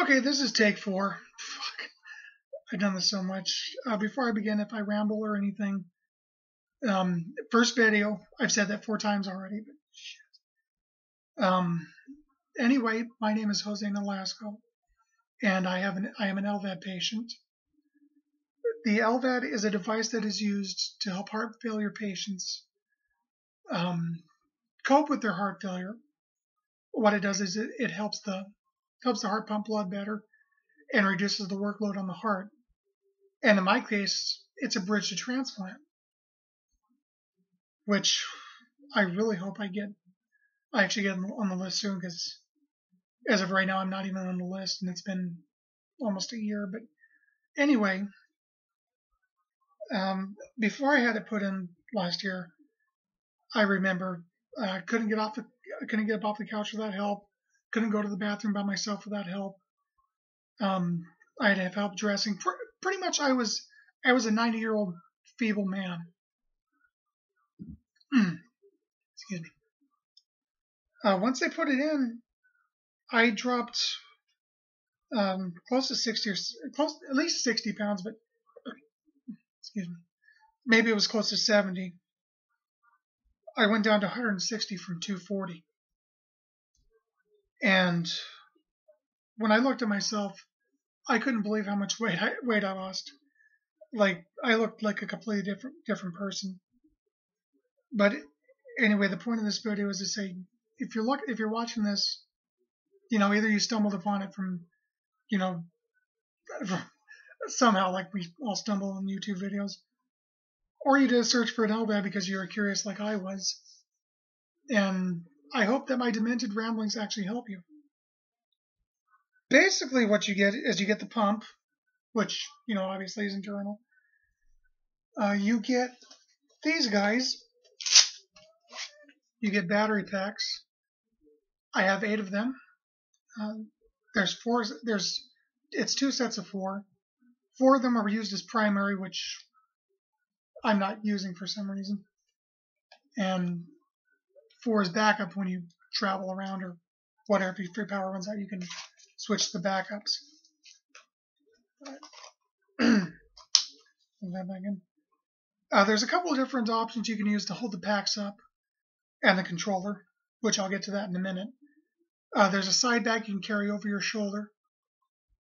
Okay, this is take 4. Fuck, I've done this so much. Before I begin, if I ramble or anything, first video, I've said that 4 times already, but shit. Anyway, my name is Jose Nolasco, and I am an LVAD patient. The LVAD is a device that is used to help heart failure patients cope with their heart failure. What it does is it helps the heart pump blood better and reduces the workload on the heart. And in my case, it's a bridge to transplant, which I really hope I actually get on the list soon, because as of right now, I'm not even on the list, and it's been almost a year. But anyway, before I had it put in last year, I remember I couldn't get up off the couch without help. Couldn't go to the bathroom by myself without help. I had to have help dressing. Pretty much, I was a 90-year-old feeble man. Excuse me. Once they put it in, I dropped close to 60 at least 60 pounds, but excuse me, maybe it was close to 70. I went down to 160 from 240. And when I looked at myself, I couldn't believe how much weight I lost. Like, I looked like a completely different person. But anyway, the point of this video is to say, if you're watching this, either you stumbled upon it from, somehow, like we all stumble on YouTube videos, or you did a search for an LVAD because you were curious like I was. And I hope that my demented ramblings actually help you. Basically, what you get is you get the pump, which, obviously is internal. You get these guys. You get battery packs. I have 8 of them. It's 2 sets of 4. 4 of them are used as primary, which I'm not using for some reason. And 4 is backup when you travel around or whatever. If your power runs out, you can switch the backups. Put that back in. There's a couple of different options you can use to hold the packs up and the controller, which I'll get to that in a minute. There's a side bag you can carry over your shoulder,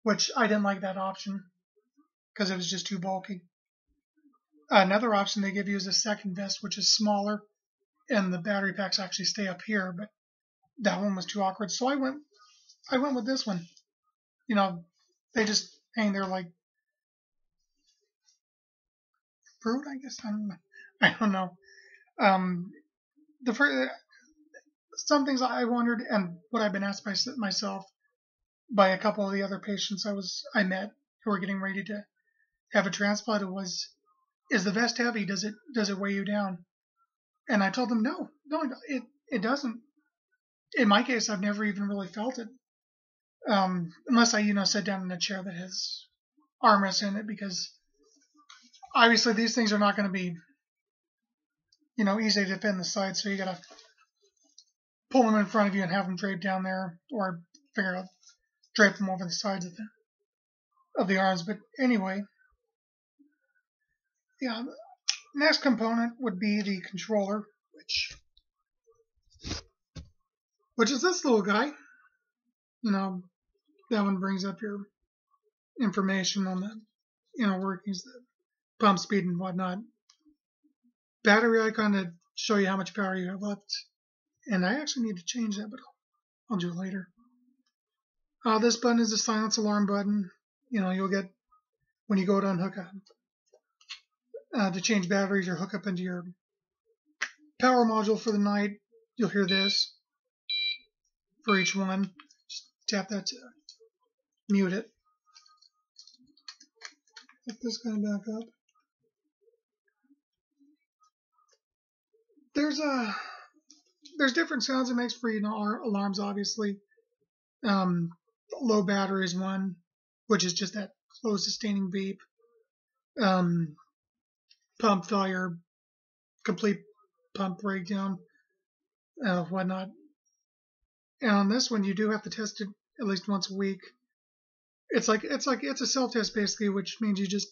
which I didn't like that option because it was just too bulky. Another option they give you is a second vest, which is smaller, and the battery packs actually stay up here, but that one was too awkward. So I went with this one. They just hang there like fruit, I guess. I don't know. Some things I wondered, and what I've been asked by myself by a couple of the other patients I met who were getting ready to have a transplant, was, is the vest heavy? Does it weigh you down? And I told them no, it doesn't. In my case, I've never even really felt it, unless I sit down in a chair that has armrests in it, because obviously these things are not going to be easy to fit in the side, so you gotta pull them in front of you and have them draped down there, or figure out drape them over the sides of the arms. But anyway, yeah. Next component would be the controller, which is this little guy. That one brings up your information on the inner workings, the pump speed and whatnot. Battery icon to show you how much power you have left. And I actually need to change that, but I'll do it later. This button is the silence alarm button. You'll get when you go to unhook to change batteries or hook up into your power module for the night. You'll hear this for each one. Just tap that to mute it. Put this guy back up. There's different sounds it makes for our alarms, obviously. Low battery is one, which is just that slow sustaining beep. Pump failure, complete pump breakdown, whatnot. And on this one, you do have to test it at least once a week It's a self-test basically, which means you just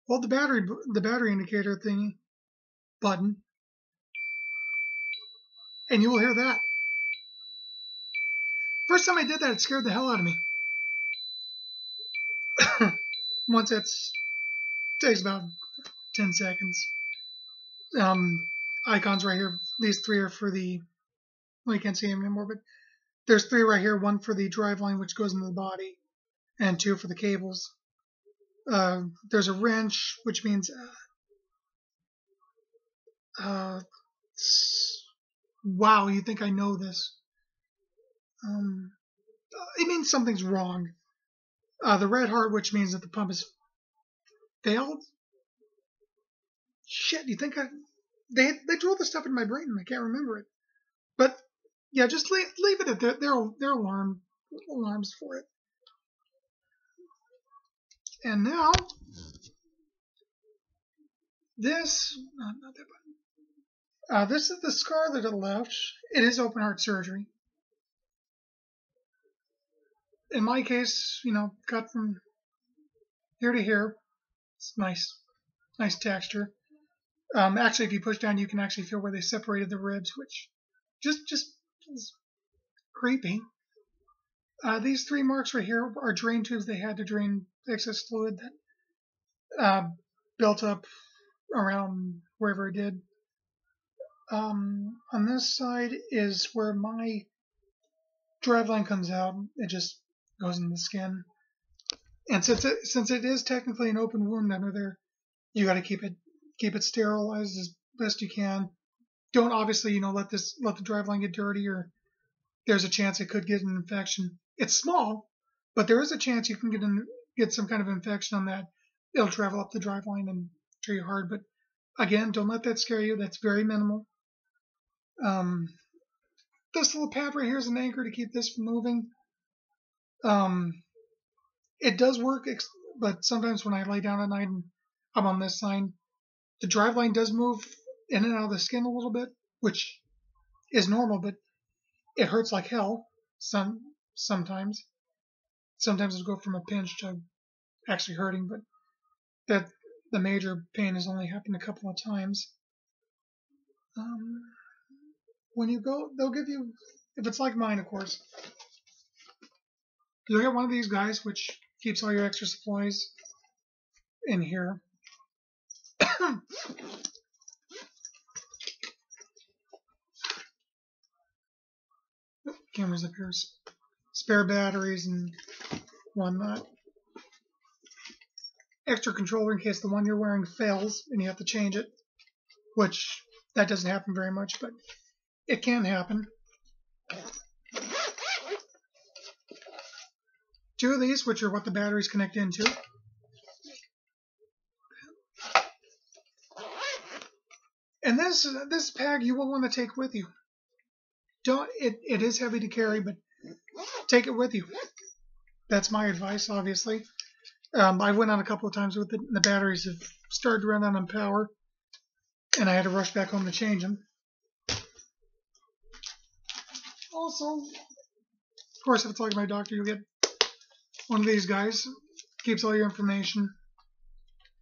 hold the battery indicator thingy button, and you will hear that. First time I did that, it scared the hell out of me. Once takes about 10 seconds. Icons right here. These three are for the, well, you can't see them anymore, but there's three right here. One for the driveline, which goes into the body, and two for the cables. There's a wrench, which means wow, you think I know this. It means something's wrong. The red heart, which means that the pump has failed. Shit, you think they drilled this stuff in my brain and I can't remember it. But yeah, just leave it at that. There are alarms for it. And now this, not that button. This is the scar that it left. It is open heart surgery. In my case, cut from here to here. It's nice texture. Actually, if you push down, you can actually feel where they separated the ribs, which just is creepy. These three marks right here are drain tubes they had to drain excess fluid that built up around wherever it did. On this side is where my driveline comes out. It just goes in the skin. And since it is technically an open wound under there, you got to keep it sterilized as best you can. Don't obviously let the driveline get dirty, or there's a chance it could get an infection. It's small, but there is a chance you can get some kind of infection on that. It'll travel up the driveline and treat you hard. But again, don't let that scare you. That's very minimal. This little pad right here is an anchor to keep this from moving. It does work, but sometimes when I lay down at night and I'm on this side, the driveline does move in and out of the skin a little bit, which is normal, but it hurts like hell. Sometimes it'll go from a pinch to actually hurting, but the major pain has only happened a couple of times. When you go, they'll give you, if it's like mine, of course, you'll get one of these guys, which keeps all your extra supplies in here. Cameras up here. Spare batteries and whatnot. Extra controller in case the one you're wearing fails and you have to change it, which that doesn't happen very much, but it can happen. Two of these, which are what the batteries connect into. And this bag you will want to take with you. It is heavy to carry, but take it with you. That's my advice, obviously. I went on a couple of times with it, and the batteries have started to run out on power, and I had to rush back home to change them. Also, of course, if it's like my doctor, you'll get one of these guys. Keeps all your information.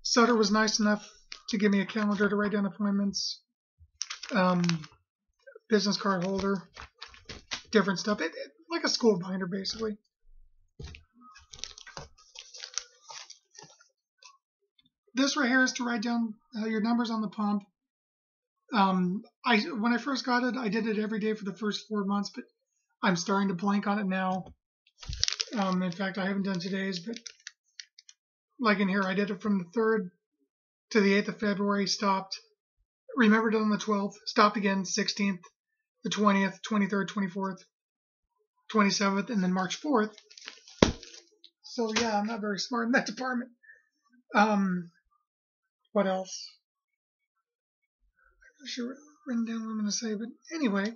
Sutter was nice enough to give me a calendar to write down appointments. Business card holder. Different stuff. Like a school binder, basically. This right here is to write down your numbers on the pump. When I first got it, I did it every day for the first 4 months, but I'm starting to blank on it now. In fact, I haven't done today's, but like in here, I did it from the 3rd to the 8th of February, stopped, remembered it on the 12th, stopped again, 16th, the 20th, 23rd, 24th, 27th, and then March 4th. So yeah, I'm not very smart in that department. What else? I should have written down what I'm going to say, but anyway,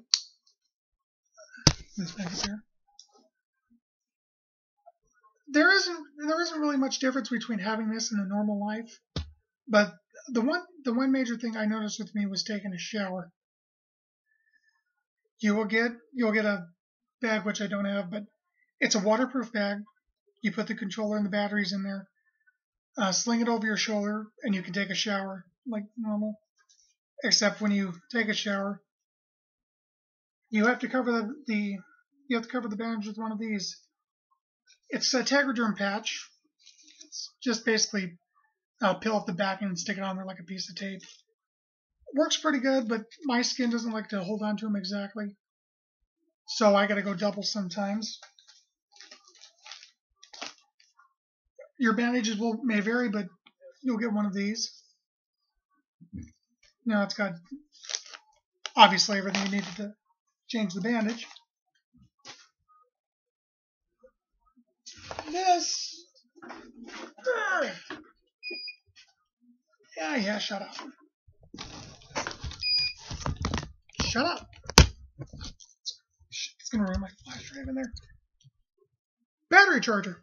this back up here. There isn't really much difference between having this and a normal life, but the one major thing I noticed with me was taking a shower. You'll get a bag, which I don't have, but it's a waterproof bag. You put the controller and the batteries in there, sling it over your shoulder, and you can take a shower like normal. Except when you take a shower, you have to cover the bandage with one of these. It's a Tegaderm patch. It's just basically peel off the back and stick it on there like a piece of tape. It works pretty good, but my skin doesn't like to hold on to them exactly, so I gotta go double sometimes. Your bandages may vary, but you'll get one of these. Now it's got obviously everything you needed to change the bandage. This, yeah, shut up. Shut up. It's gonna ruin my flash drive in there. Battery charger.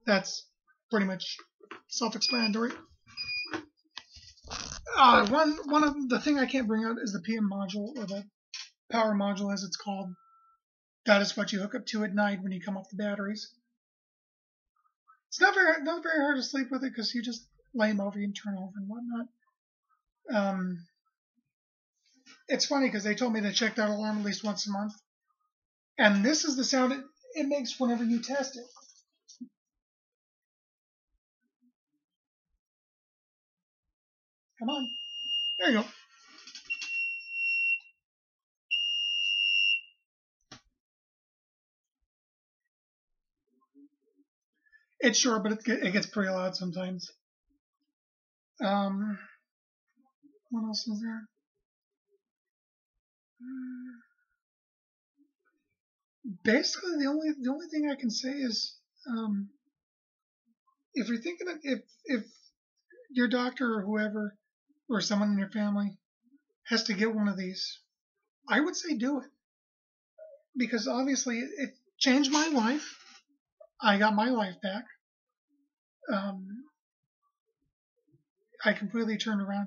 That's pretty much self-explanatory. One of the thing I can't bring out is the PM module, or the power module as it's called. That is what you hook up to at night when you come off the batteries. It's not very hard to sleep with it because you just lay them over, you can turn over and whatnot. It's funny because they told me to check that alarm at least once a month, and this is the sound it makes whenever you test it. Come on. There you go. It's short, but it gets pretty loud sometimes. What else is there? Basically, the only thing I can say is, if you're thinking of, if your doctor or whoever or someone in your family has to get one of these, I would say do it, because obviously it changed my life. I got my life back. I completely turned around.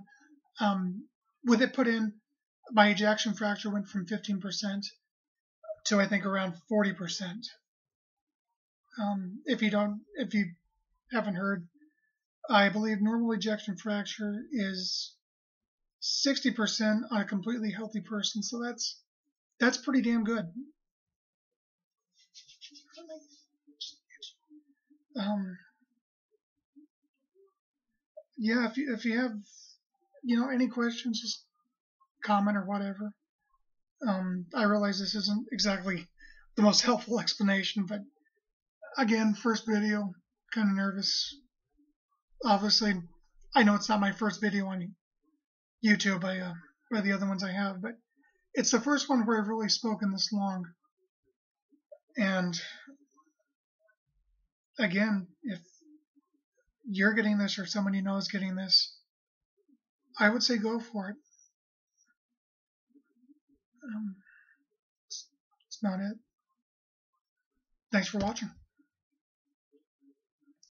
With it put in, my ejection fraction went from 15% to I think around 40%. If you haven't heard, I believe normal ejection fraction is 60% on a completely healthy person, so that's pretty damn good. Yeah, if you have any questions, just comment or whatever. I realize this isn't exactly the most helpful explanation, but again, first video, kind of nervous. Obviously, I know it's not my first video on YouTube by the other ones I have, but it's the first one where I've really spoken this long. And again, if you're getting this or someone you know is getting this, I would say go for it. That's not it. Thanks for watching.